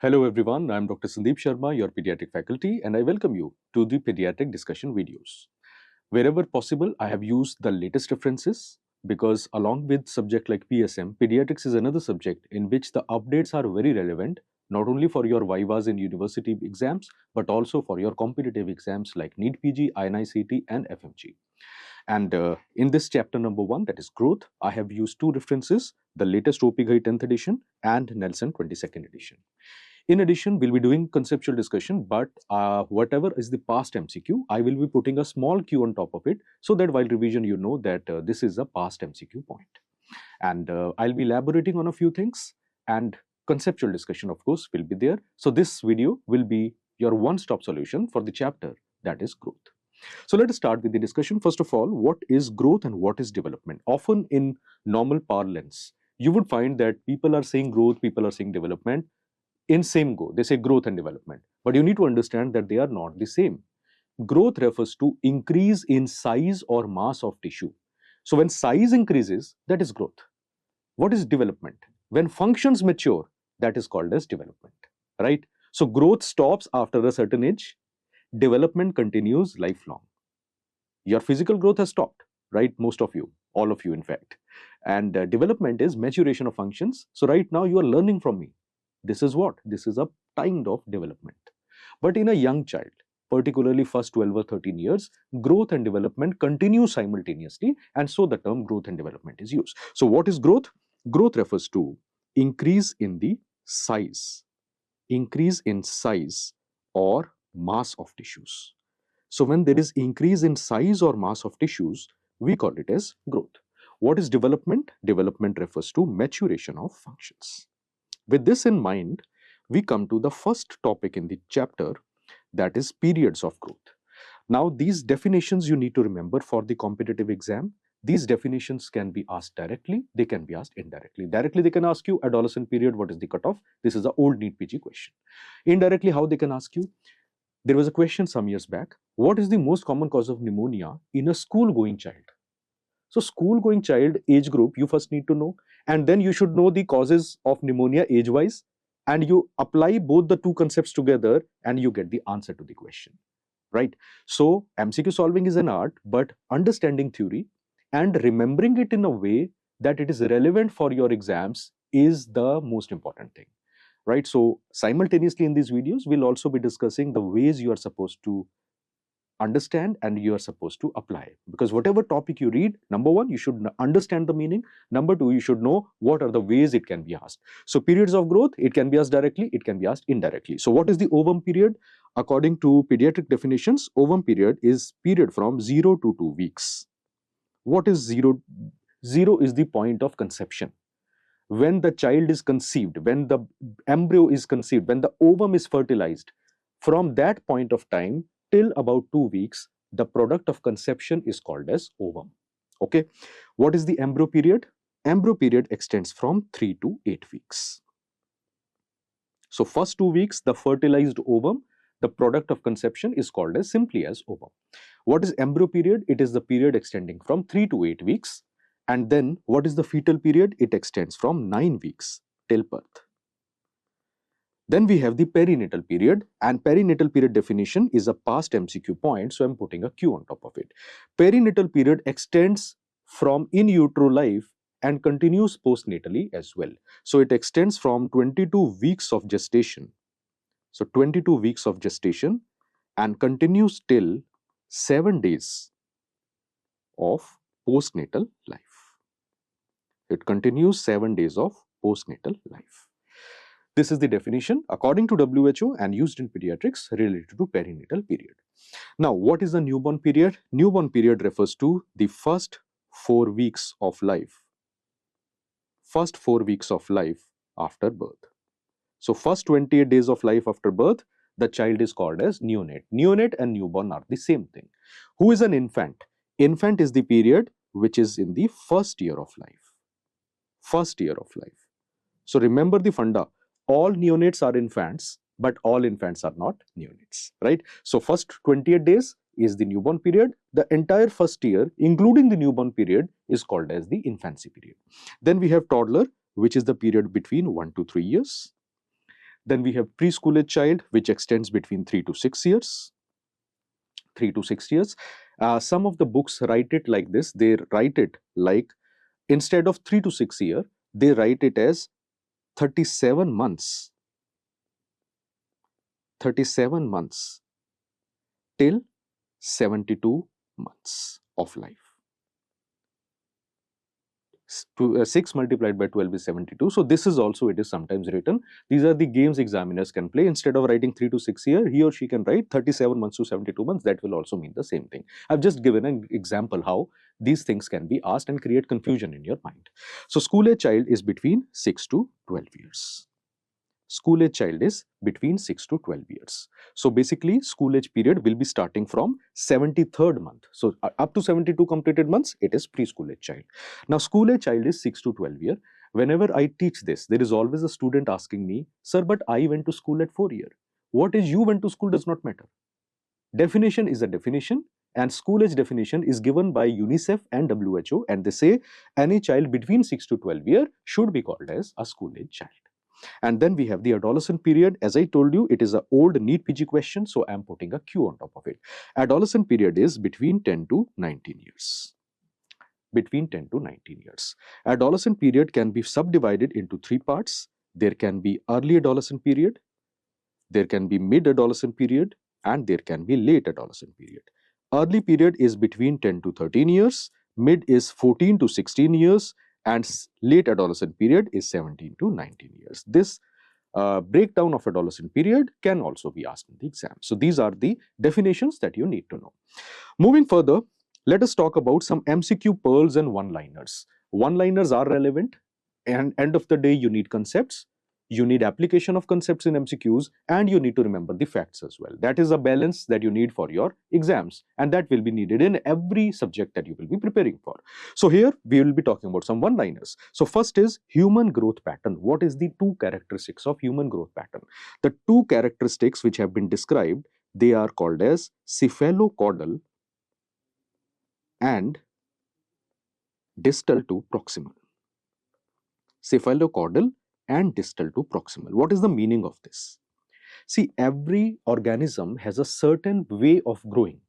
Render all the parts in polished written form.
Hello everyone, I am Dr. Sandeep Sharma, your pediatric faculty, and I welcome you to the pediatric discussion videos. Wherever possible, I have used the latest references because along with subject like PSM, pediatrics is another subject in which the updates are very relevant, not only for your vivas in university exams, but also for your competitive exams like NEET PG, INICT and FMGE. And in this chapter number 1, that is growth, I have used two references, the latest OPGI 10th edition and Nelson 22nd edition. In addition, we'll be doing conceptual discussion, but whatever is the past MCQ, I will be putting a small Q on top of it so that while revision, you know that this is a past MCQ point. And I'll be elaborating on a few things, and conceptual discussion, of course, will be there. So this video will be your one-stop solution for the chapter that is growth. So let us start with the discussion. First of all, what is growth and what is development? Often in normal parlance, you would find that people are saying growth, people are saying development in same go. They say growth and development, but you need to understand that they are not the same. Growth refers to increase in size or mass of tissue. So when size increases, that is growth. What is development? When functions mature, that is called as development, right? So growth stops after a certain age, development continues lifelong. Your physical growth has stopped, right? Most of you, all of you in fact. And development is maturation of functions. So right now you are learning from me. This is what? This is a kind of development. But in a young child, particularly first 12 or 13 years, growth and development continue simultaneously, and so the term growth and development is used. So what is growth? Growth refers to increase in the size, increase in size or mass of tissues. So when there is increase in size or mass of tissues, we call it as growth. What is development? Development refers to maturation of functions. With this in mind, we come to the first topic in the chapter, that is periods of growth. Now, these definitions you need to remember for the competitive exam. These definitions can be asked directly, they can be asked indirectly. Directly, they can ask you adolescent period, what is the cutoff? This is an old NEET PG question. Indirectly, how they can ask you? There was a question some years back, what is the most common cause of pneumonia in a school-going child? So school-going child age group, you first need to know, and then you should know the causes of pneumonia age-wise, and you apply both the two concepts together and you get the answer to the question, right? So MCQ solving is an art, but understanding theory and remembering it in a way that it is relevant for your exams is the most important thing, right? So simultaneously in these videos, we'll also be discussing the ways you are supposed to understand and you are supposed to apply, because whatever topic you read, number one, you should understand the meaning, number two, you should know what are the ways it can be asked. So periods of growth, it can be asked directly, it can be asked indirectly. So what is the ovum period? According to pediatric definitions, ovum period is period from 0 to 2 weeks. What is 0? 0 is the point of conception. When the child is conceived, when the embryo is conceived, when the ovum is fertilized, from that point of time till about 2 weeks, the product of conception is called as ovum. Okay. What is the embryo period? Embryo period extends from 3 to 8 weeks. So first 2 weeks, the fertilized ovum, the product of conception is called as simply as ovum. What is embryo period? It is the period extending from 3 to 8 weeks. And then what is the fetal period? It extends from 9 weeks till birth. Then we have the perinatal period, and perinatal period definition is a past MCQ point, so I'm putting a Q on top of it. Perinatal period extends from in utero life and continues postnatally as well. So it extends from 22 weeks of gestation. So 22 weeks of gestation and continues till 7 days of postnatal life. It continues 7 days of postnatal life. This is the definition according to WHO and used in pediatrics related to perinatal period. Now, what is the newborn period? Newborn period refers to the first 4 weeks of life. First 4 weeks of life after birth. So, first 28 days of life after birth, the child is called as neonate. Neonate and newborn are the same thing. Who is an infant? Infant is the period which is in the first year of life. First year of life. So, remember the funda. All neonates are infants, but all infants are not neonates, right? So first 28 days is the newborn period. The entire first year, including the newborn period, is called as the infancy period. Then we have toddler, which is the period between 1 to 3 years. Then we have preschool age child, which extends between 3 to 6 years. 3 to 6 years. Some of the books write it like this. They write it like, instead of 3 to 6 years, they write it as 37 months. 37 months till 72 months of life. 6 multiplied by 12 is 72. So this is also, it is sometimes written. These are the games examiners can play. Instead of writing 3 to 6 years, he or she can write 37 months to 72 months. That will also mean the same thing. I've just given an example how these things can be asked and create confusion in your mind. So school age child is between 6 to 12 years. School age child is between 6 to 12 years. So basically, school age period will be starting from 73rd month. So up to 72 completed months, it is preschool age child. Now, school age child is 6 to 12 years. Whenever I teach this, there is always a student asking me, sir, but I went to school at 4 years. What is you went to school does not matter. Definition is a definition, and school age definition is given by UNICEF and WHO, and they say any child between 6 to 12 years should be called as a school age child. And then we have the adolescent period. As I told you, it is an old NEET PG question, so I am putting a Q on top of it. Adolescent period is between 10 to 19 years. Between 10 to 19 years. Adolescent period can be subdivided into 3 parts. There can be early adolescent period, there can be mid-adolescent period, and there can be late adolescent period. Early period is between 10 to 13 years, mid is 14 to 16 years, and late adolescent period is 17 to 19 years. This breakdown of adolescent period can also be asked in the exam. So these are the definitions that you need to know. Moving further, let us talk about some MCQ pearls and one-liners. One-liners are relevant, and end of the day you need concepts, you need application of concepts in MCQs, and you need to remember the facts as well. That is a balance that you need for your exams, and that will be needed in every subject that you will be preparing for. So here we will be talking about some one-liners. So first is human growth pattern. What is the 2 characteristics of human growth pattern? The 2 characteristics which have been described, they are called as cephalocaudal and distal to proximal. Cephalocaudal and distal to proximal. What is the meaning of this? See, every organism has a certain way of growing.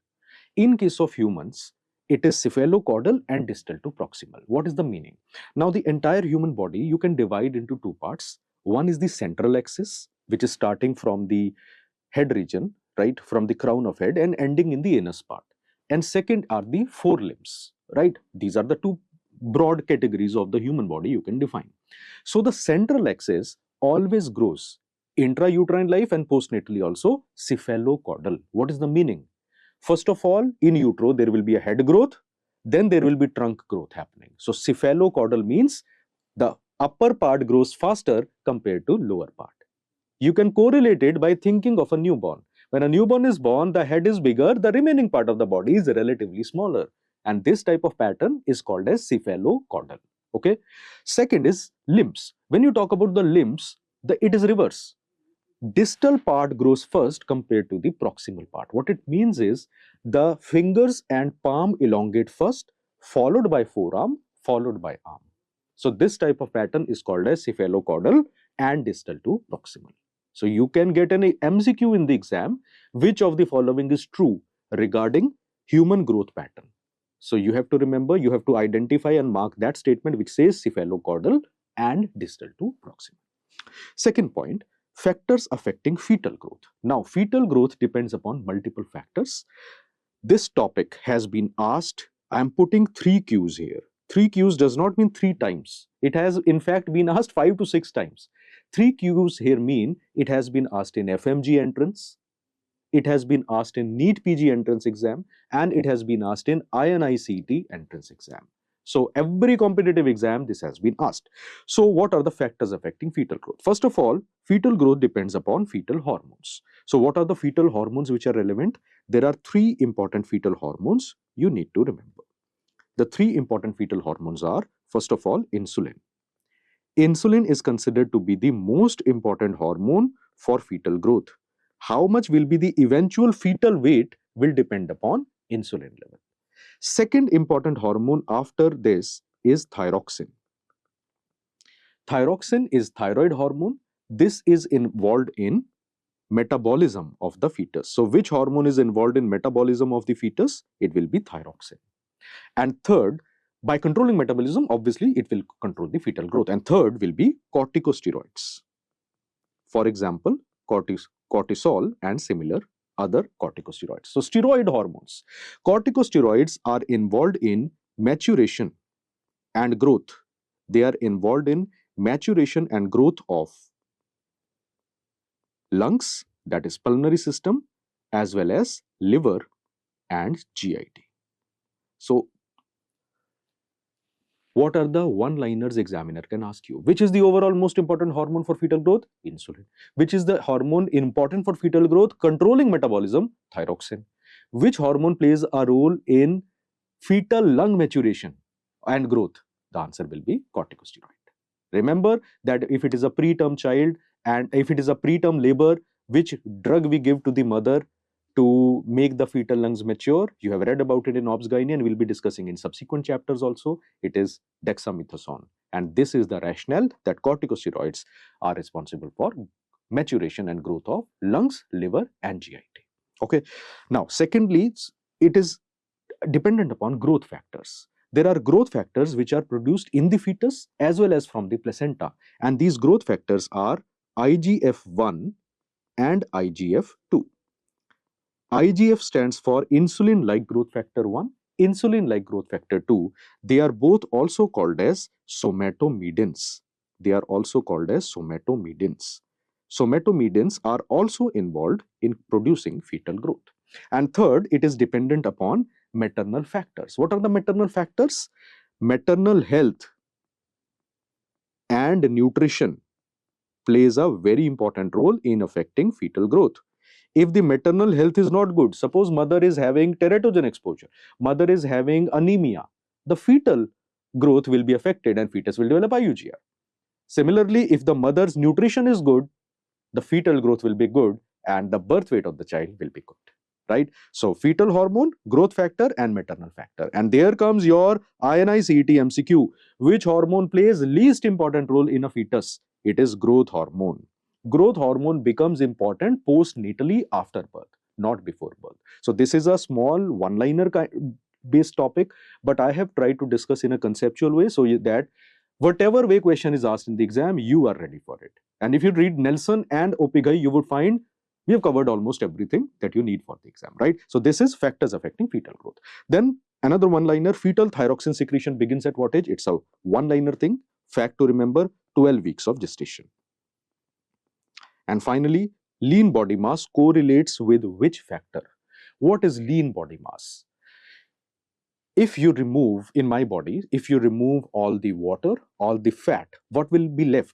In case of humans, it is cephalocaudal and distal to proximal. What is the meaning? Now, the entire human body you can divide into 2 parts. One is the central axis, which is starting from the head region, right, from the crown of head and ending in the anus part. And second are the forelimbs, right? These are the 2 broad categories of the human body you can define. So the central axis always grows intrauterine life and postnatally also cephalocaudal. What is the meaning? First of all, in utero there will be a head growth, then there will be trunk growth happening. So cephalocaudal means the upper part grows faster compared to lower part. You can correlate it by thinking of a newborn. When a newborn is born, the head is bigger, the remaining part of the body is relatively smaller. And this type of pattern is called as cephalocaudal. Okay. Second is limbs. When you talk about the limbs, it is reverse. Distal part grows first compared to the proximal part. What it means is the fingers and palm elongate first, followed by forearm, followed by arm. So this type of pattern is called as cephalocaudal and distal to proximal. So you can get an MCQ in the exam, which of the following is true regarding human growth pattern. So you have to remember, you have to identify and mark that statement which says cephalocaudal and distal to proximal. Second point, factors affecting fetal growth. Now, fetal growth depends upon multiple factors. This topic has been asked. I am putting 3 Qs here. 3 Qs does not mean 3 times. It has in fact been asked 5 to 6 times. 3 Qs here mean it has been asked in FMG entrance, it has been asked in NEET PG entrance exam, and it has been asked in INICET entrance exam. So every competitive exam this has been asked. So what are the factors affecting fetal growth? First of all, fetal growth depends upon fetal hormones. So what are the fetal hormones which are relevant? There are 3 important fetal hormones you need to remember. The 3 important fetal hormones are, first of all, insulin. Insulin is considered to be the most important hormone for fetal growth. How much will be the eventual fetal weight will depend upon insulin level. Second important hormone after this is thyroxine. Thyroxine is thyroid hormone. this is involved in metabolism of the fetus. So which hormone is involved in metabolism of the fetus? It will be thyroxine. And third, by controlling metabolism, obviously it will control the fetal growth. And third will be corticosteroids. For example, cortisol and similar other corticosteroids. So steroid hormones. Corticosteroids are involved in maturation and growth. They are involved in maturation and growth of lungs, that is pulmonary system, as well as liver and GIT. So what are the one-liners examiner can ask you? Which is the overall most important hormone for fetal growth? Insulin. Which is the hormone important for fetal growth? Controlling metabolism? Thyroxine. Which hormone plays a role in fetal lung maturation and growth? The answer will be corticosteroid. Remember that if it is a preterm child and if it is a preterm labor, which drug we give to the mother to make the fetal lungs mature? You have read about it in Obs-Gynae and we'll be discussing in subsequent chapters also. It is dexamethasone. And this is the rationale that corticosteroids are responsible for maturation and growth of lungs, liver and GIT. Okay. Now, secondly, it is dependent upon growth factors. There are growth factors which are produced in the fetus as well as from the placenta. And these growth factors are IGF-1 and IGF-2. IGF stands for insulin-like growth factor 1, insulin-like growth factor 2. They are both also called as somatomedins. They are also called as somatomedins. Somatomedins are also involved in producing fetal growth. And third, it is dependent upon maternal factors. What are the maternal factors? Maternal health and nutrition plays a very important role in affecting fetal growth. If the maternal health is not good, suppose mother is having teratogen exposure, mother is having anemia, the fetal growth will be affected and fetus will develop IUGR. Similarly, if the mother's nutrition is good, the fetal growth will be good and the birth weight of the child will be good. Right? So, fetal hormone, growth factor and maternal factor. And there comes your INI-CET MCQ. Which hormone plays least important role in a fetus? It is growth hormone. Growth hormone becomes important postnatally after birth, not before birth. So, this is a small one-liner based topic, but I have tried to discuss in a conceptual way so that whatever way question is asked in the exam, you are ready for it. And if you read Nelson and Opigai, you would find we have covered almost everything that you need for the exam, right? So this is factors affecting fetal growth. Then another one-liner, fetal thyroxine secretion begins at what age? It's a one-liner thing. Fact to remember, 12 weeks of gestation. And finally, lean body mass correlates with which factor? What is lean body mass? If you remove, in my body, if you remove all the water, all the fat, what will be left?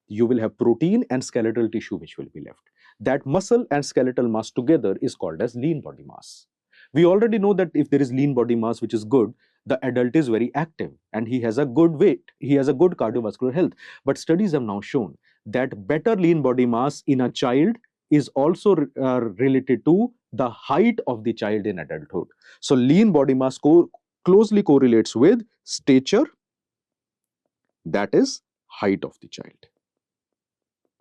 You will have protein and skeletal tissue which will be left. That muscle and skeletal mass together is called as lean body mass. We already know that if there is lean body mass which is good, the adult is very active and he has a good weight, he has a good cardiovascular health. But studies have now shown that better lean body mass in a child is also related to the height of the child in adulthood. So lean body mass closely correlates with stature, that is height of the child.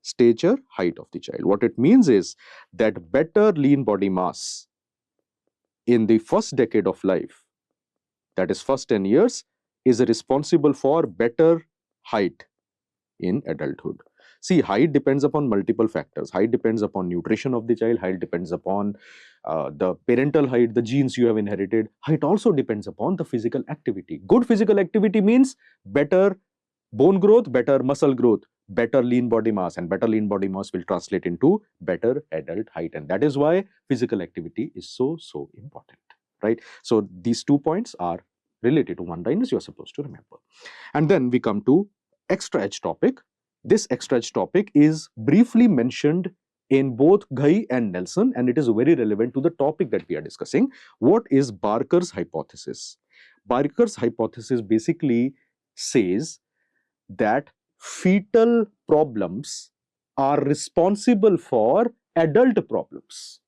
Stature, height of the child. What it means is that better lean body mass in the first decade of life, that is first 10 years, is responsible for better height in adulthood. See, height depends upon multiple factors. Height depends upon nutrition of the child. Height depends upon the parental height, the genes you have inherited. Height also depends upon the physical activity. Good physical activity means better bone growth, better muscle growth, better lean body mass, and better lean body mass will translate into better adult height. And that is why physical activity is so important, right? So these 2 points are related to one-liners you are supposed to remember. And then we come to extra edge topic. This extra edge topic is briefly mentioned in both Ghai and Nelson, and it is very relevant to the topic that we are discussing. What is Barker's hypothesis? Barker's hypothesis basically says that fetal problems are responsible for adult problems,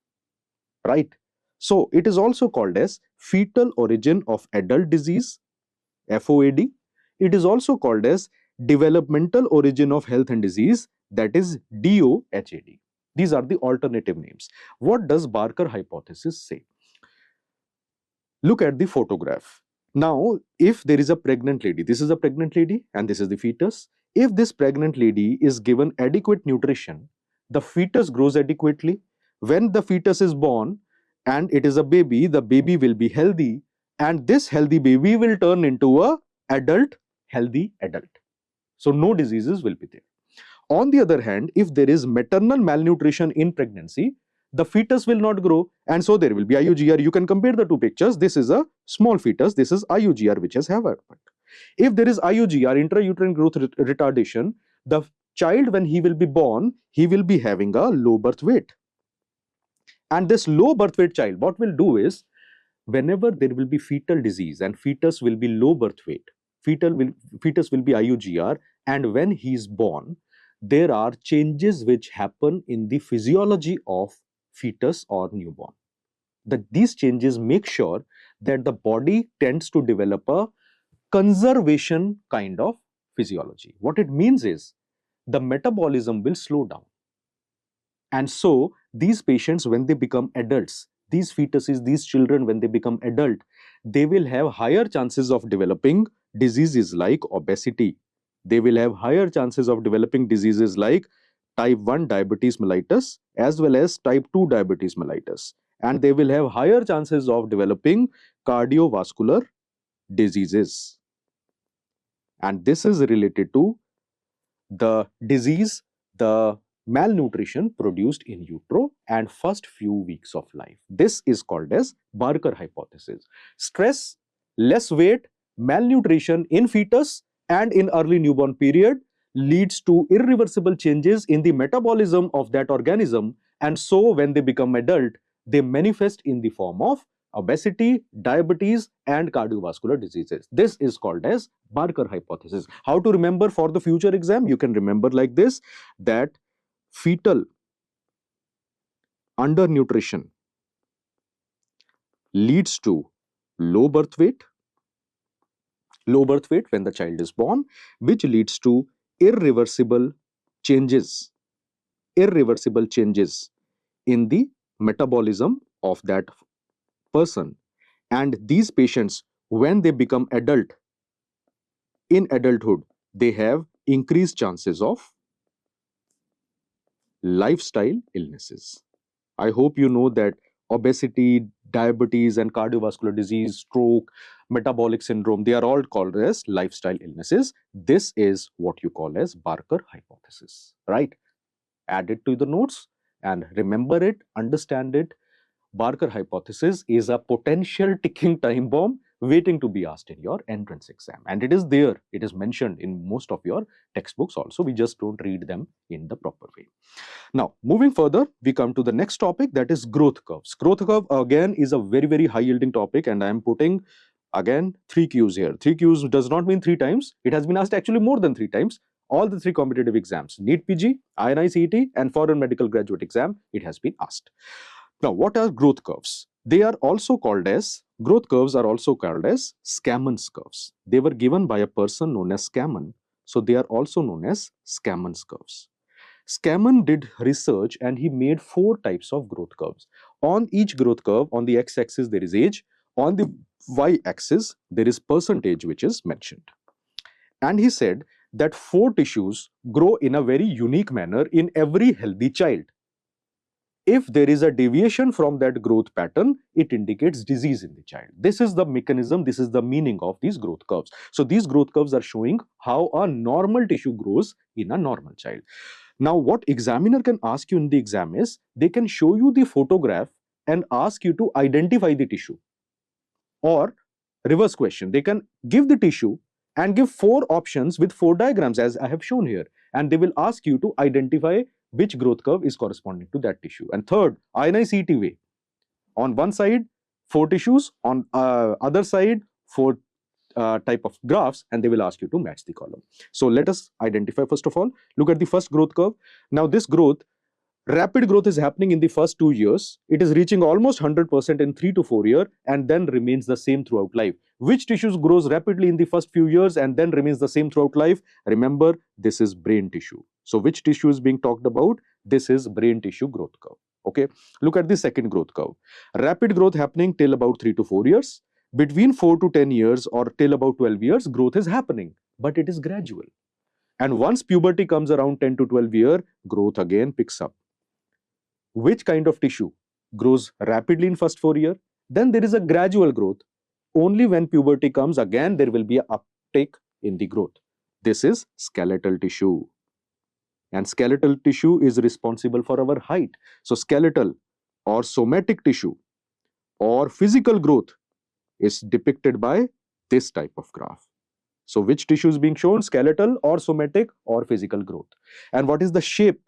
right? So it is also called as fetal origin of adult disease, FOAD. It is also called as developmental origin of health and disease, that is DOHAD. These are the alternative names. What does Barker hypothesis say? Look at the photograph. Now, if there is a pregnant lady, this is a pregnant lady and this is the fetus. If this pregnant lady is given adequate nutrition, the fetus grows adequately. When the fetus is born and it is a baby, the baby will be healthy, and this healthy baby will turn into a healthy adult. So no diseases will be there. On the other hand, if there is maternal malnutrition in pregnancy, the fetus will not grow, and so there will be IUGR. You can compare the two pictures. This is a small fetus, this is IUGR which has happened. If there is IUGR, intrauterine growth retardation, the child, when he will be born, he will be having a low birth weight. And this low birth weight child, what will do is, whenever there will be fetal disease and fetus will be low birth weight, fetus will be IUGR, and when he is born, there are changes which happen in the physiology of fetus or newborn. These changes make sure that the body tends to develop a conservation kind of physiology. What it means is the metabolism will slow down. And so these patients, when they become adults, these fetuses, these children, when they become adult, they will have higher chances of developing diseases like obesity. They will have higher chances of developing diseases like type 1 diabetes mellitus as well as type 2 diabetes mellitus. And they will have higher chances of developing cardiovascular diseases. And this is related to the disease, the malnutrition produced in utero and first few weeks of life. This is called as Barker hypothesis. Stress, less weight, malnutrition in fetus and in early newborn period leads to irreversible changes in the metabolism of that organism, and so when they become adult, they manifest in the form of obesity, diabetes and cardiovascular diseases. This is called as Barker hypothesis. How to remember for the future exam? You can remember like this, that fetal undernutrition leads to low birth weight when the child is born, which leads to irreversible changes in the metabolism of that person. And these patients, when they become adult, in adulthood, they have increased chances of lifestyle illnesses. I hope you know that obesity, diabetes and cardiovascular disease, stroke, metabolic syndrome, they are all called as lifestyle illnesses. This is what you call as Barker hypothesis, right? Add it to the notes and remember it, understand it. Barker hypothesis is a potential ticking time bomb waiting to be asked in your entrance exam. And it is there, it is mentioned in most of your textbooks also. We just don't read them in the proper way. Now, moving further, we come to the next topic, that is growth curves. Growth curve again is a very, very high yielding topic, and I am putting again 3 Qs here. 3 Qs does not mean 3 times. It has been asked actually more than 3 times. All the 3 competitive exams, NEET PG, INI CET and foreign medical graduate exam, it has been asked. Now, what are growth curves? Growth curves are also called as Scammon's curves. They were given by a person known as Scammon, so they are also known as Scammon's curves. Scammon did research and he made 4 types of growth curves. On each growth curve, on the x-axis there is age, on the y-axis there is percentage which is mentioned. And he said that 4 tissues grow in a very unique manner in every healthy child. If there is a deviation from that growth pattern, it indicates disease in the child. This is the mechanism, this is the meaning of these growth curves. So these growth curves are showing how a normal tissue grows in a normal child. Now, what examiner can ask you in the exam is, they can show you the photograph and ask you to identify the tissue. Or reverse question, they can give the tissue and give 4 options with 4 diagrams as I have shown here, and they will ask you to identify which growth curve is corresponding to that tissue. And third, INI CET way. On one side, 4 tissues, on other side, 4 type of graphs, and they will ask you to match the column. So let us identify first of all. Look at the first growth curve. Now this growth, Rapid growth is happening in the first 2 years. It is reaching almost 100% in 3 to 4 years and then remains the same throughout life. Which tissues grows rapidly in the first few years and then remains the same throughout life? Remember, this is brain tissue. So which tissue is being talked about? This is brain tissue growth curve. Okay, look at the second growth curve. Rapid growth happening till about 3 to 4 years. Between 4 to 10 years or till about 12 years, growth is happening, but it is gradual. And once puberty comes around 10 to 12 years, growth again picks up. Which kind of tissue grows rapidly in first 4 years? Then there is a gradual growth. Only when puberty comes, again there will be an uptake in the growth. This is skeletal tissue. And skeletal tissue is responsible for our height. So skeletal or somatic tissue or physical growth is depicted by this type of graph. So which tissue is being shown? Skeletal or somatic or physical growth. And what is the shape?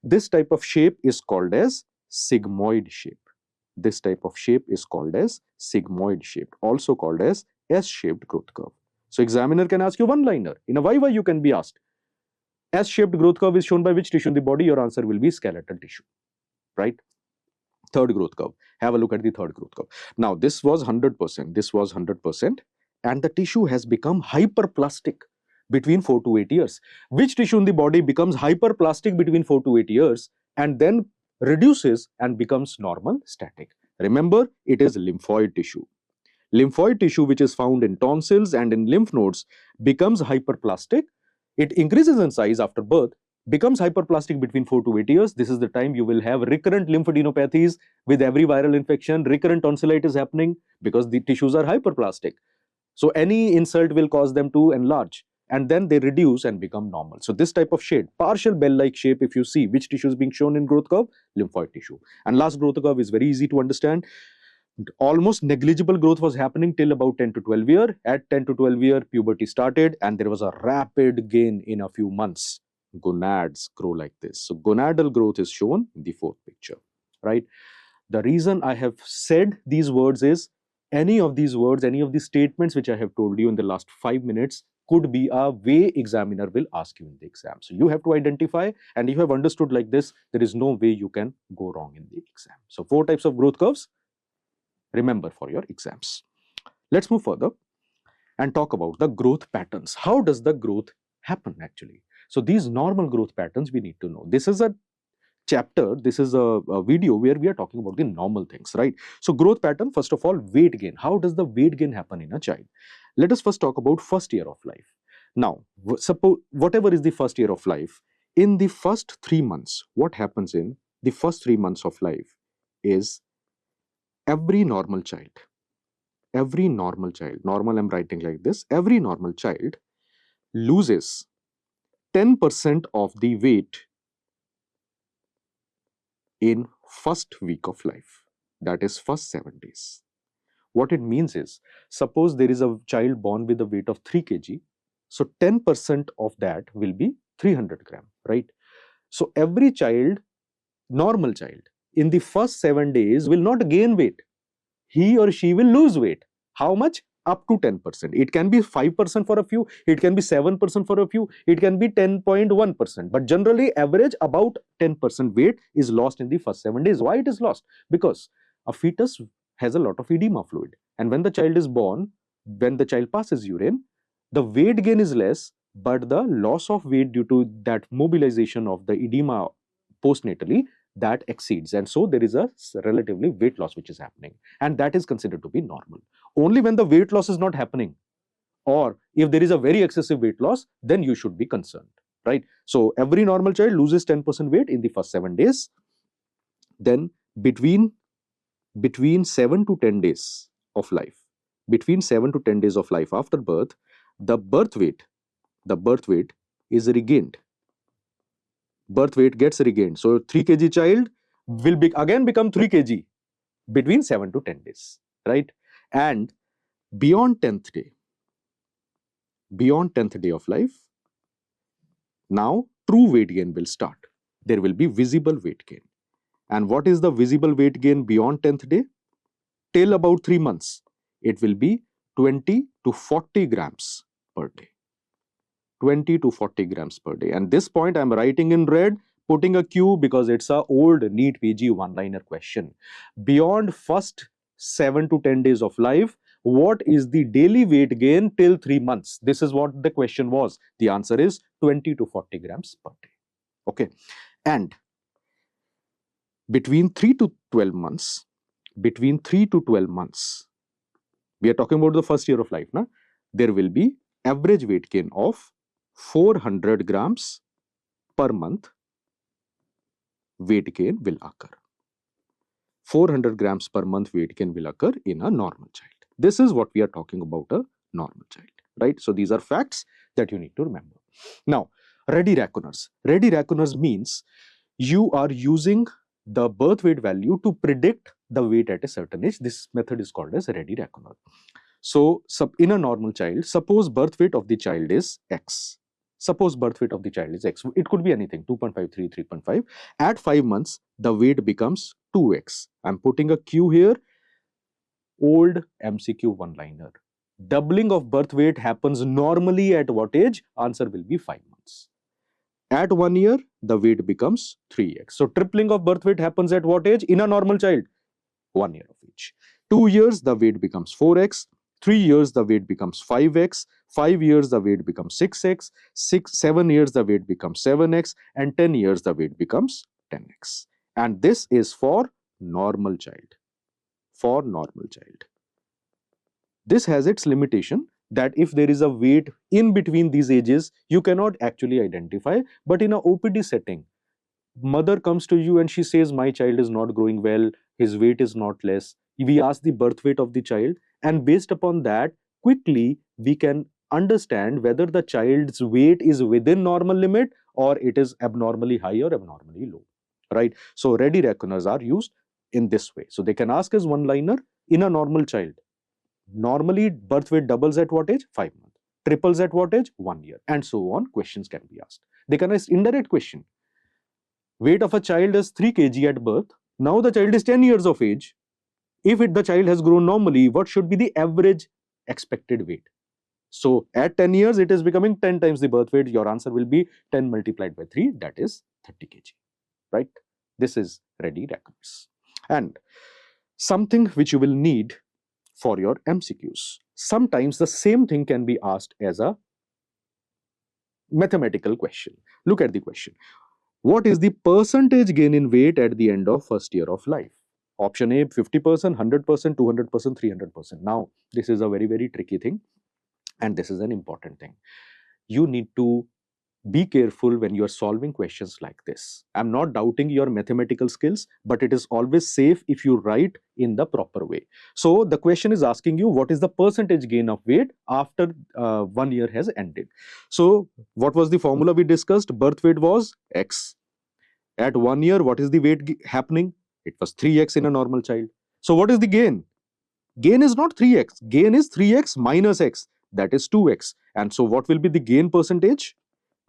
This type of shape is called as sigmoid shape. This type of shape is called as sigmoid shape, also called as S-shaped growth curve. So examiner can ask you one-liner. In a YY you can be asked, S-shaped growth curve is shown by which tissue in the body? Your answer will be skeletal tissue, right? Third growth curve. Have a look at the third growth curve. Now this was 100%. This was 100%. And the tissue has become hyperplastic between 4 to 8 years. Which tissue in the body becomes hyperplastic between 4 to 8 years and then reduces and becomes normal static? Remember, it is lymphoid tissue. Lymphoid tissue, which is found in tonsils and in lymph nodes, becomes hyperplastic. It increases in size after birth, becomes hyperplastic between 4 to 8 years. This is the time you will have recurrent lymphadenopathies with every viral infection, recurrent tonsillitis happening because the tissues are hyperplastic. So any insult will cause them to enlarge and then they reduce and become normal. So this type of shade, partial bell-like shape, if you see which tissue is being shown in growth curve, lymphoid tissue. And last growth curve is very easy to understand. Almost negligible growth was happening till about 10 to 12 years. At 10 to 12 years, puberty started and there was a rapid gain in a few months. Gonads grow like this. So gonadal growth is shown in the fourth picture, right? The reason I have said these words is any of these words, any of these statements which I have told you in the last 5 minutes could be a way examiner will ask you in the exam. So you have to identify, and if you have understood like this, there is no way you can go wrong in the exam. So 4 types of growth curves, remember for your exams. Let's move further and talk about the growth patterns. How does the growth happen actually? So these normal growth patterns we need to know. This is a chapter, this is a video where we are talking about the normal things, right? So growth pattern, first of all, weight gain. How does the weight gain happen in a child? Let us first talk about first year of life. Now, suppose whatever is the first year of life, in the first 3 months, what happens in the first 3 months of life is every normal child, normal I'm writing like this, every normal child loses 10% of the weight in first week of life, that is first 7 days. What it means is, suppose there is a child born with a weight of 3 kg, so 10% of that will be 300 gram, right? So every child, normal child, in the first 7 days will not gain weight. He or she will lose weight. How much? Up to 10%. It can be 5% for a few, it can be 7% for a few, it can be 10.1%. But generally, average about 10% weight is lost in the first 7 days. Why it is lost? Because a fetus has a lot of edema fluid. And when the child is born, when the child passes urine, the weight gain is less, but the loss of weight due to that mobilization of the edema postnatally, that exceeds, and so there is a relatively weight loss which is happening, and that is considered to be normal. Only when the weight loss is not happening, or if there is a very excessive weight loss, then you should be concerned, right? So every normal child loses 10% weight in the first 7 days. Then between 7 to 10 days of life, between 7 to 10 days of life after birth, the birth weight is regained. Birth weight gets regained. So 3 kg child will again become 3 kg between 7 to 10 days, right? And beyond 10th day of life, now true weight gain will start. There will be visible weight gain. And what is the visible weight gain beyond 10th day? Till about 3 months, it will be 20 to 40 grams per day. 20 to 40 grams per day. And this point I am writing in red putting a Q because it's a old NEET PG one-liner question. Beyond first 7 to 10 days of life, what is the daily weight gain till 3 months? This is what the question was. The answer is 20 to 40 grams per day. Okay. And between 3 to 12 months, we are talking about the first year of life, na? There will be average weight gain of 400 grams per month. Weight gain will occur. 400 grams per month weight gain will occur in a normal child. This is what we are talking about, a normal child, right? So these are facts that you need to remember. Now, ready reckoners. Ready reckoners means you are using the birth weight value to predict the weight at a certain age. This method is called as ready reckoner. So, in a normal child, suppose birth weight of the child is X. Suppose birth weight of the child is X. It could be anything, 2.5, 3, 3.5. At 5 months, the weight becomes 2X. I'm putting a Q here. Old MCQ one-liner. Doubling of birth weight happens normally at what age? Answer will be 5 months. At 1 year, the weight becomes 3X. So, tripling of birth weight happens at what age? In a normal child, 1 year of age. 2 years, the weight becomes 4X. 3 years, the weight becomes 5X. 5 years, the weight becomes 6X. 7 years, the weight becomes 7X. And 10 years, the weight becomes 10X. And this is for normal child. For normal child. This has its limitation that if there is a weight in between these ages, you cannot actually identify. But in a OPD setting, mother comes to you and she says, my child is not growing well, his weight is not less. We ask the birth weight of the child, and based upon that, quickly we can understand whether the child's weight is within normal limit or it is abnormally high or abnormally low, right? So ready reckoners are used in this way. So they can ask as one-liner in a normal child. Normally, birth weight doubles at what age? 5 months. Triples at what age? 1 year. And so on. Questions can be asked. They can ask indirect question. Weight of a child is 3 kg at birth. Now the child is 10 years of age. If the child has grown normally, what should be the average expected weight? So at 10 years, it is becoming 10 times the birth weight. Your answer will be 10 multiplied by 3, that is 30 kg, right? This is ready reckoners. And something which you will need for your MCQs. Sometimes the same thing can be asked as a mathematical question. Look at the question. What is the percentage gain in weight at the end of first year of life? Option A, 50%, 100%, 200%, 300%. Now, this is a very, very tricky thing, and this is an important thing. You need to be careful when you are solving questions like this. I'm not doubting your mathematical skills, but it is always safe if you write in the proper way. So the question is asking you, what is the percentage gain of weight after 1 year has ended? So what was the formula we discussed? Birth weight was X. At 1 year, what is the weight happening? It was 3X in a normal child. So what is the gain? Gain is not 3X. Gain is 3X minus X. That is 2X. And so what will be the gain percentage?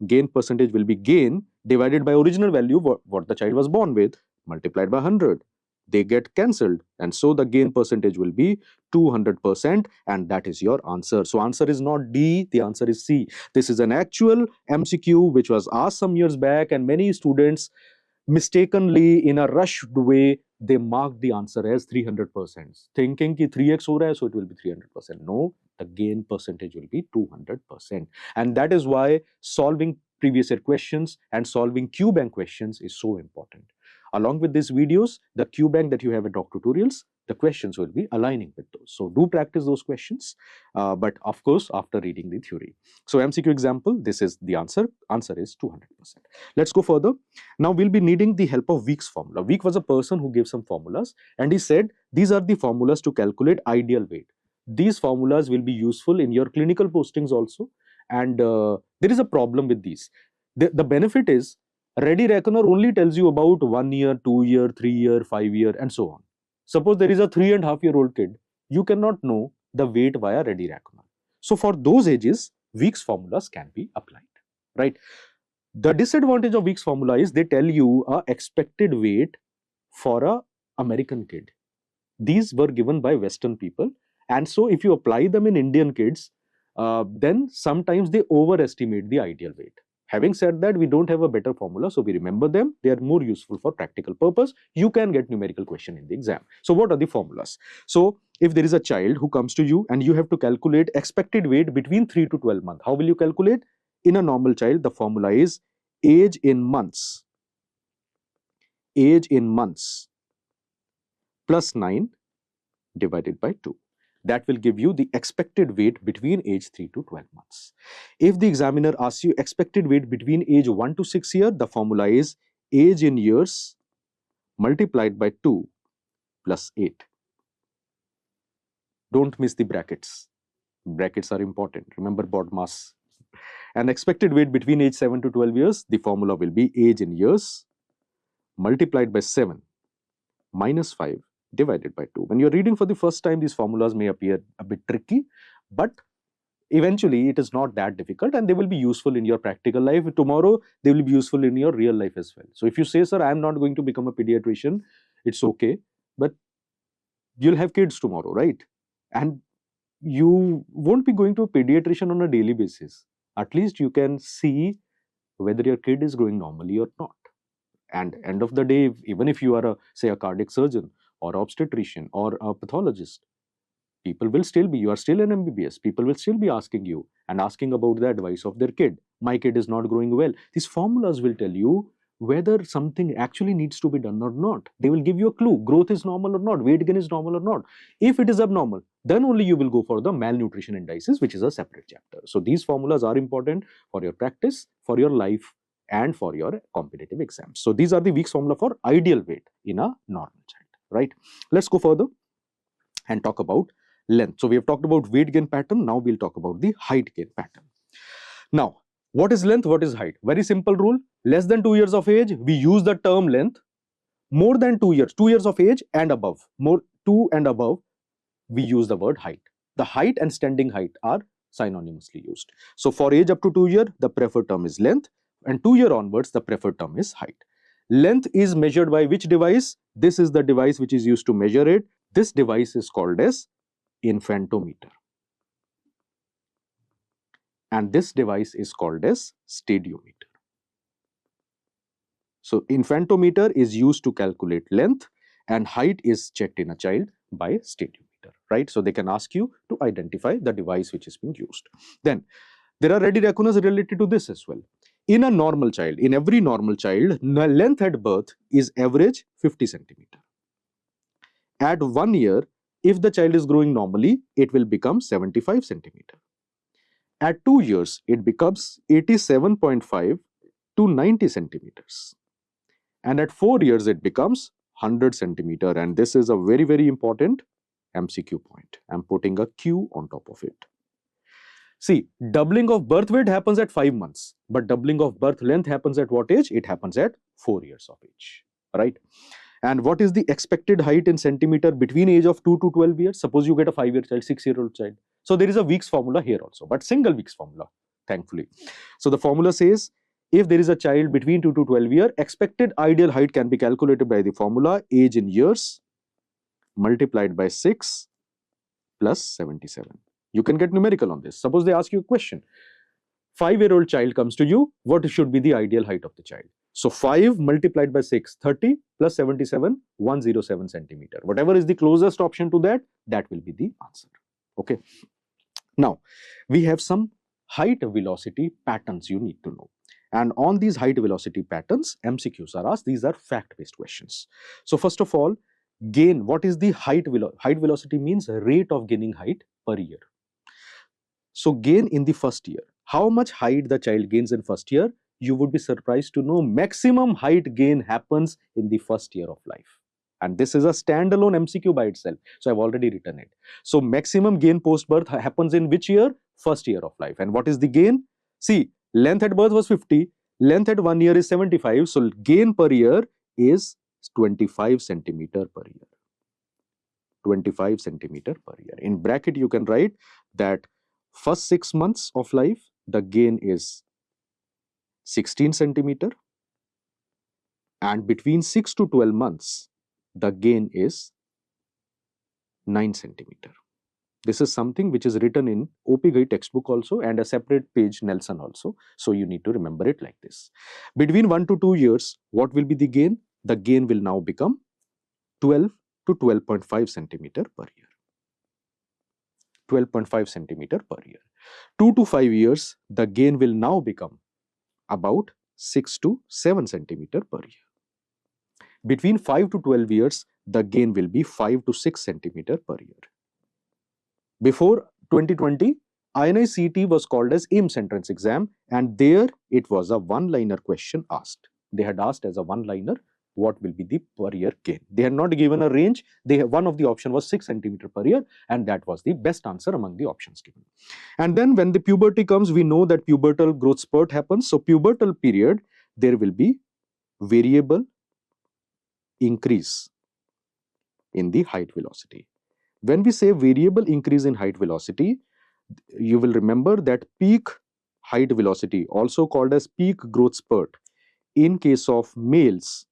Gain percentage will be gain divided by original value, what the child was born with, multiplied by 100. They get cancelled, and so the gain percentage will be 200%, and that is your answer. So answer is not D, the answer is C. This is an actual MCQ which was asked some years back, and many students mistakenly, in a rushed way, they marked the answer as 300%, thinking ki 3x ho raha hai, so it will be 300%. No, the gain percentage will be 200%. And that is why solving previous year questions and solving Q-Bank questions is so important. Along with these videos, the Q-Bank that you have at DocTutorials, the questions will be aligning with those. So do practice those questions, but of course, after reading the theory. So MCQ example, this is the answer. Answer is 200%. Let's go further. Now we'll be needing the help of Week's formula. Week was a person who gave some formulas, and he said, these are the formulas to calculate ideal weight. These formulas will be useful in your clinical postings also. And there is a problem with these. The benefit is, ready reckoner only tells you about 1 year, 2 year, 3 year, 5 year, and so on. Suppose there is a 3.5-year-old kid, you cannot know the weight via ready reckoner. So for those ages, Week's formulas can be applied, right? The disadvantage of Week's formula is they tell you a expected weight for a American kid. These were given by Western people, and so if you apply them in Indian kids, then sometimes they overestimate the ideal weight. Having said that, we don't have a better formula, so we remember them. They are more useful for practical purpose. You can get numerical question in the exam. So what are the formulas? So if there is a child who comes to you and you have to calculate expected weight between 3 to 12 months, how will you calculate? In a normal child, the formula is age in months plus 9 divided by 2. That will give you the expected weight between age 3 to 12 months. If the examiner asks you expected weight between age 1 to 6 years, the formula is age in years multiplied by 2 plus 8. Don't miss the brackets. Brackets are important. Remember BODMAS. And expected weight between age 7 to 12 years, the formula will be age in years multiplied by 7 minus 5 divided by 2. When you're reading for the first time, these formulas may appear a bit tricky, but eventually it is not that difficult and they will be useful in your practical life. Tomorrow, they will be useful in your real life as well. So if you say, sir, I am not going to become a pediatrician, it's okay, but you'll have kids tomorrow, right? And you won't be going to a pediatrician on a daily basis. At least you can see whether your kid is growing normally or not. And end of the day, even if you are say a cardiac surgeon or obstetrician or a pathologist, people will still be, you are still an MBBS, people will still be asking you and asking about the advice of their kid. My kid is not growing well. These formulas will tell you whether something actually needs to be done or not. They will give you a clue. Growth is normal or not. Weight gain is normal or not. If it is abnormal, then only you will go for the malnutrition indices, which is a separate chapter. So these formulas are important for your practice, for your life, and for your competitive exams. So these are the Week's formula for ideal weight in a normal child, right? Let's go further and talk about length. So we have talked about weight gain pattern. Now we'll talk about the height gain pattern. Now, what is length? What is height? Very simple rule. Less than 2 years of age, we use the term length. More than 2 years of age and above, more 2 and above, we use the word height. The height and standing height are synonymously used. So for age up to 2 years, the preferred term is length, and 2 year onwards, the preferred term is height. Length is measured by which device? This is the device which is used to measure it. This device is called as infantometer. And this device is called as stadiometer. So infantometer is used to calculate length, and height is checked in a child by stadiometer, right? So they can ask you to identify the device which is being used. Then there are ready reckoners related to this as well. In a normal child, in every normal child, the length at birth is average 50 centimeter. At 1 year, if the child is growing normally, it will become 75 centimeter. At 2 years, it becomes 87.5 to 90 centimeters. And at 4 years, it becomes 100 centimeter. And this is a very, very important MCQ point. I'm putting a Q on top of it. See, doubling of birth weight happens at 5 months, but doubling of birth length happens at what age? It happens at 4 years of age, right? And what is the expected height in centimeter between age of 2 to 12 years? Suppose you get a 5-year child, 6-year-old child. So there is a Week's formula here also, but single Week's formula, thankfully. So the formula says, if there is a child between 2 to 12 years, expected ideal height can be calculated by the formula age in years multiplied by 6 plus 77. You can get numerical on this. Suppose they ask you a question. 5-year-old child comes to you, what should be the ideal height of the child? So 5 multiplied by 6, 30 plus 77, 107 centimeter. Whatever is the closest option to that, that will be the answer. Okay. Now, we have some height velocity patterns you need to know. And on these height velocity patterns, MCQs are asked. These are fact-based questions. So first of all, gain. What is the height velocity? Height velocity means rate of gaining height per year. So gain in the first year. How much height the child gains in first year? You would be surprised to know maximum height gain happens in the first year of life. And this is a standalone MCQ by itself. So I've already written it. So maximum gain post-birth happens in which year? First year of life. And what is the gain? See, length at birth was 50. Length at 1 year is 75. So gain per year is 25 centimeter per year. 25 centimeter per year. In bracket, you can write that first 6 months of life, the gain is 16 centimeter. And between 6 to 12 months, the gain is 9 centimeter. This is something which is written in OPGI textbook also and a separate page Nelson also. So you need to remember it like this. Between 1 to 2 years, what will be the gain? The gain will now become 12 to 12.5 centimeter per year. 12.5 centimeter per year. 2 to 5 years, the gain will now become about 6 to 7 centimeter per year. Between 5 to 12 years, the gain will be 5 to 6 centimeter per year. Before 2020, INI-CET was called as AIMS entrance exam, and there it was a one-liner question asked. They had asked as a one-liner, what will be the per year gain? They had not given a range. One of the option was 6 centimeter per year, and that was the best answer among the options given. And then when the puberty comes, we know that pubertal growth spurt happens. So pubertal period, there will be variable increase in the height velocity. When we say variable increase in height velocity, you will remember that peak height velocity, also called as peak growth spurt, in case of males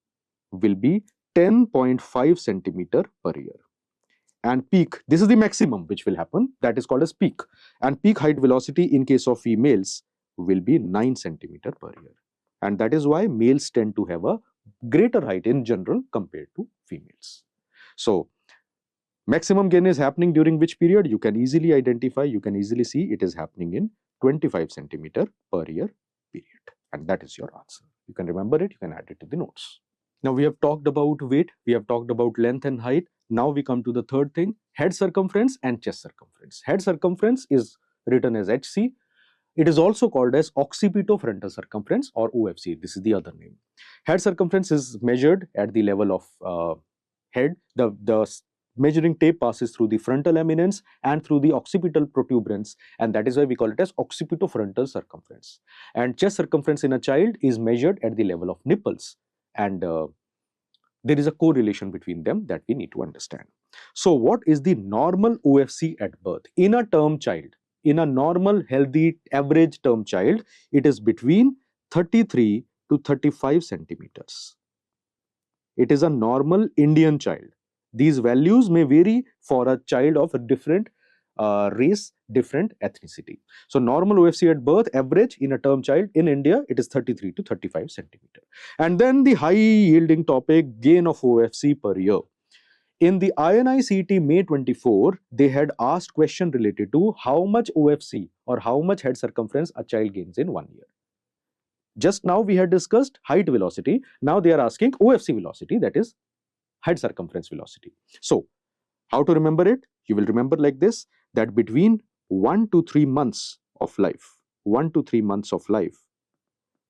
will be 10.5 centimeter per year. And peak, this is the maximum which will happen, that is called as peak. And peak height velocity in case of females will be 9 centimeter per year. And that is why males tend to have a greater height in general compared to females. So maximum gain is happening during which period? You can easily identify, you can easily see it is happening in 25 centimeter per year period. And that is your answer. You can remember it, you can add it to the notes. Now we have talked about weight, we have talked about length and height. Now we come to the third thing, head circumference and chest circumference. Head circumference is written as HC. It is also called as occipitofrontal circumference or OFC. This is the other name. Head circumference is measured at the level of head. The measuring tape passes through the frontal eminence and through the occipital protuberance, and that is why we call it as occipitofrontal circumference. And chest circumference in a child is measured at the level of nipples, and there is a correlation between them that we need to understand. So what is the normal OFC at birth? In a term child, in a normal healthy average term child, it is between 33 to 35 centimeters. It is a normal Indian child. These values may vary for a child of a different race, different ethnicity. So normal OFC at birth, average in a term child in India, it is 33 to 35 centimeter. And then the high yielding topic, gain of OFC per year. In the INI-CET May 24, they had asked question related to how much OFC or how much head circumference a child gains in 1 year. Just now we had discussed height velocity. Now they are asking OFC velocity, that is head circumference velocity. So how to remember it? You will remember like this, that between 1 to 3 months of life, 1 to 3 months of life,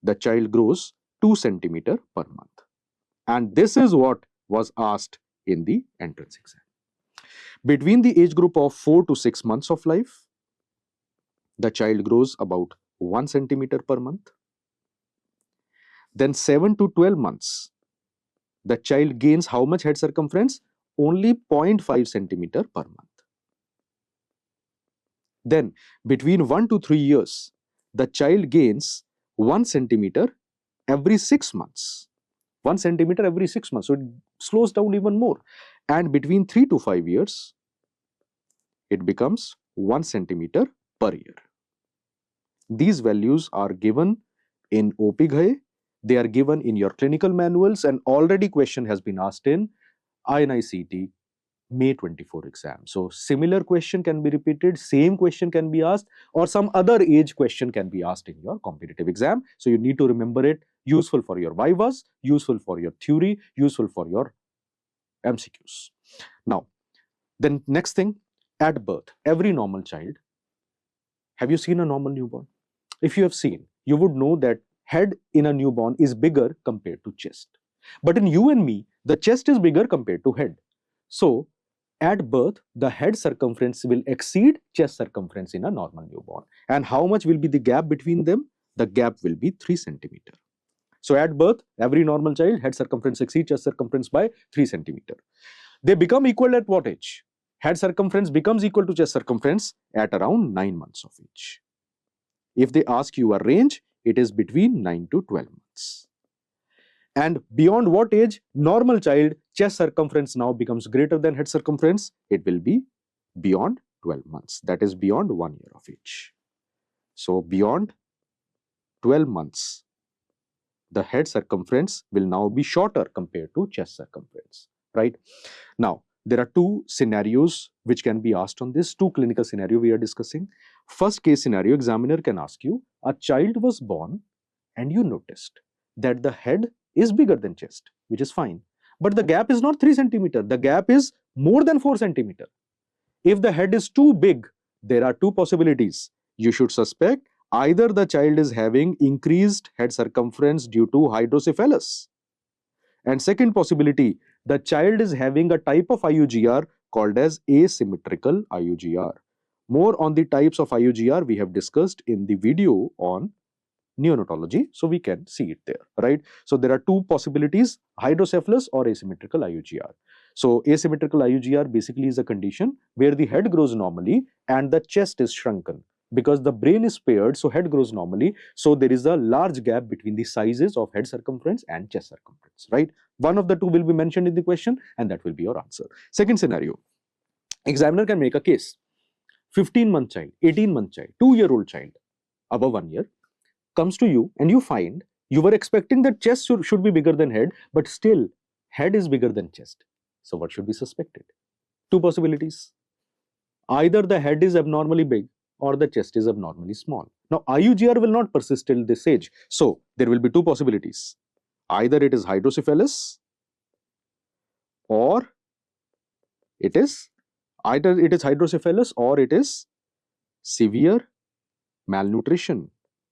the child grows 2 centimeter per month. And this is what was asked in the entrance exam. Between the age group of 4 to 6 months of life, the child grows about 1 centimeter per month. Then 7 to 12 months, the child gains how much head circumference? Only 0.5 centimeter per month. Then between 1 to 3 years, the child gains 1 centimeter every 6 months. 1 centimeter every 6 months. So it slows down even more. And between 3 to 5 years, it becomes 1 centimeter per year. These values are given in OPGI. They are given in your clinical manuals, and already question has been asked in INI-CET May 24 exam. So similar question can be repeated, same question can be asked, or some other age question can be asked in your competitive exam. So you need to remember it, useful for your vivas, useful for your theory, useful for your MCQs. Now, then next thing, at birth, every normal child, have you seen a normal newborn? If you have seen, you would know that head in a newborn is bigger compared to chest. But in you and me, the chest is bigger compared to head. So at birth, the head circumference will exceed chest circumference in a normal newborn. And how much will be the gap between them? The gap will be 3 centimeter. So at birth, every normal child, head circumference exceeds chest circumference by 3 centimeter. They become equal at what age? Head circumference becomes equal to chest circumference at around 9 months of age. If they ask you a range, it is between 9 to 12 months. And beyond what age? Normal child, chest circumference now becomes greater than head circumference. It will be beyond 12 months, that is beyond 1 year of age. So beyond 12 months, the head circumference will now be shorter compared to chest circumference, right? Now, there are two scenarios which can be asked on this, two clinical scenario we are discussing. First case scenario, examiner can ask you, a child was born and you noticed that the head is bigger than chest, which is fine. But the gap is not 3 centimeter, the gap is more than 4 centimeter. If the head is too big, there are two possibilities. You should suspect either the child is having increased head circumference due to hydrocephalus. And second possibility, the child is having a type of IUGR called as asymmetrical IUGR. More on the types of IUGR we have discussed in the video on neonatology, so we can see it there, right? So there are two possibilities, hydrocephalus or asymmetrical IUGR. So asymmetrical IUGR basically is a condition where the head grows normally and the chest is shrunken. Because the brain is paired, so head grows normally, so there is a large gap between the sizes of head circumference and chest circumference, right? One of the two will be mentioned in the question and that will be your answer. Second scenario, examiner can make a case. 15-month child, 18-month child, 2-year-old child above 1 year comes to you and you find you were expecting that chest should be bigger than head, but still head is bigger than chest. So what should be suspected? Two possibilities. Either the head is abnormally big or the chest is abnormally small. Now IUGR will not persist till this age. So there will be two possibilities. Either it is hydrocephalus or it is hydrocephalus or it is severe malnutrition.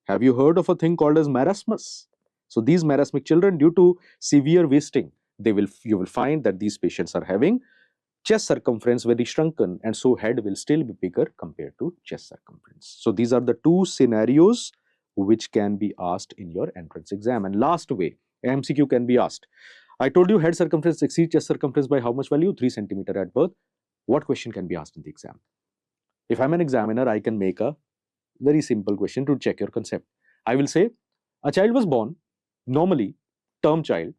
Have you heard of a thing called as marasmus? So these marasmic children, due to severe wasting, you will find that these patients are having chest circumference very shrunken, and so head will still be bigger compared to chest circumference. So these are the two scenarios which can be asked in your entrance exam. And last way, MCQ can be asked. I told you head circumference exceeds chest circumference by how much value? 3 centimeter at birth. What question can be asked in the exam? If I'm an examiner, I can make a very simple question to check your concept. I will say, a child was born, normally, term child,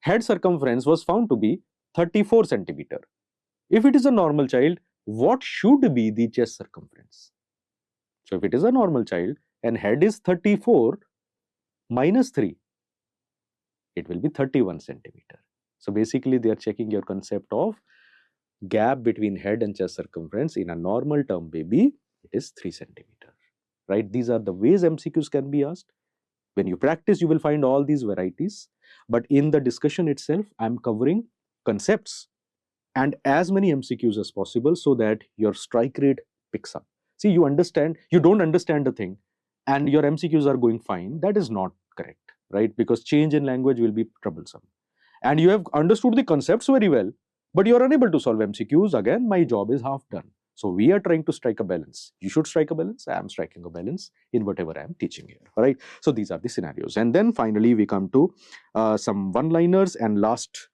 head circumference was found to be 34 centimeter. If it is a normal child, what should be the chest circumference? So if it is a normal child and head is 34 minus 3, it will be 31 centimeter. So basically they are checking your concept of gap between head and chest circumference. In a normal term baby, it is 3 centimeter. Right? These are the ways MCQs can be asked. When you practice, you will find all these varieties. But in the discussion itself, I am covering concepts and as many MCQs as possible so that your strike rate picks up. See, you don't understand the thing and your MCQs are going fine. That is not correct, right? Because change in language will be troublesome. And you have understood the concepts very well, but you are unable to solve MCQs. Again, my job is half done. So we are trying to strike a balance. You should strike a balance. I am striking a balance in whatever I am teaching here. All right. So these are the scenarios. And then finally, we come to some one-liners and last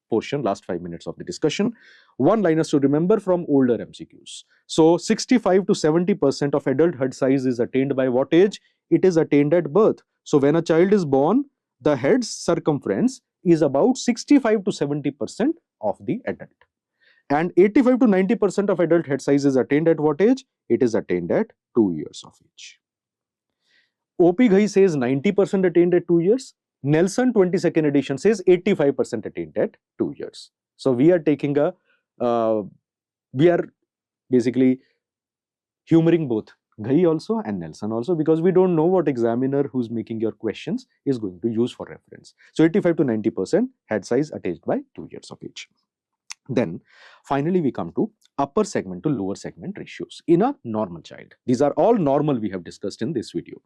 portion, last 5 minutes of the discussion. One-liners to remember from older MCQs. So 65 to 70% of adult head size is attained by what age? It is attained at birth. So when a child is born, the head circumference is about 65 to 70% of the adult. And 85 to 90% of adult head size is attained at what age? It is attained at 2 years of age. OP Ghai says 90% attained at 2 years. Nelson 22nd edition says 85% attained at 2 years. So we are taking we are basically humoring both Ghai also and Nelson also, because we don't know what examiner who's making your questions is going to use for reference. So 85 to 90% head size attained by 2 years of age. Then finally we come to upper segment to lower segment ratios in a normal child. These are all normal we have discussed in this video.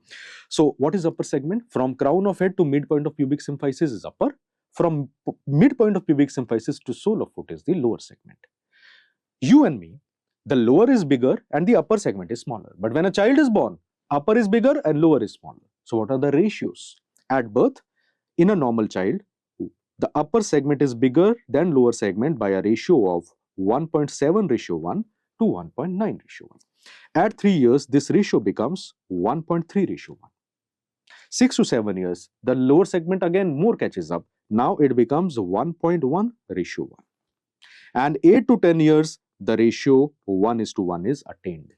So what is upper segment? From crown of head to midpoint of pubic symphysis is upper. From midpoint of pubic symphysis to sole of foot is the lower segment. You and me, the lower is bigger and the upper segment is smaller. But when a child is born, upper is bigger and lower is smaller. So what are the ratios? At birth, in a normal child, the upper segment is bigger than lower segment by a ratio of 1.7:1 to 1.9:1. At 3 years, this ratio becomes 1.3:1. 6 to 7 years, the lower segment again more catches up. Now it becomes 1.1:1. And 8 to 10 years, the ratio 1:1 is attained.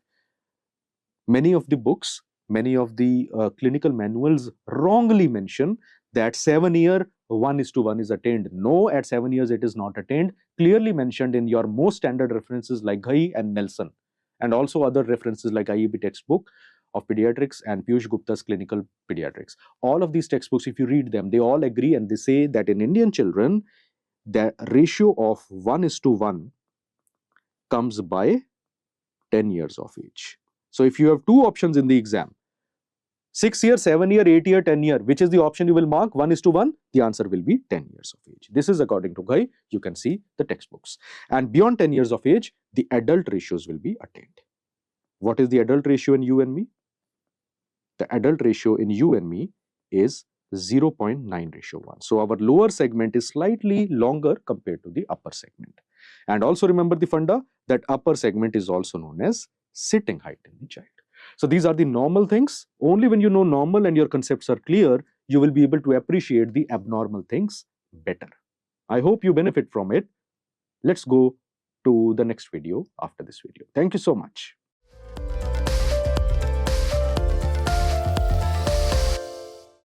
Many of the books, many of the clinical manuals wrongly mention that 7-year 1:1 is attained. No, at 7 years it is not attained. Clearly mentioned in your most standard references like Ghai and Nelson, and also other references like IEB textbook of pediatrics and Piyush Gupta's clinical pediatrics. All of these textbooks, if you read them, they all agree and they say that in Indian children, the ratio of 1:1 comes by 10 years of age. So if you have two options in the exam, 6-year, 7-year, 8-year, 10-year, which is the option you will mark? 1:1, the answer will be 10 years of age. This is according to Ghai. You can see the textbooks. And beyond 10 years of age, the adult ratios will be attained. What is the adult ratio in you and me? The adult ratio in you and me is 0.9:1. So our lower segment is slightly longer compared to the upper segment. And also remember the funda that upper segment is also known as sitting height in the child. So these are the normal things. Only when you know normal and your concepts are clear, you will be able to appreciate the abnormal things better. I hope you benefit from it. Let's go to the next video after this video. Thank you so much.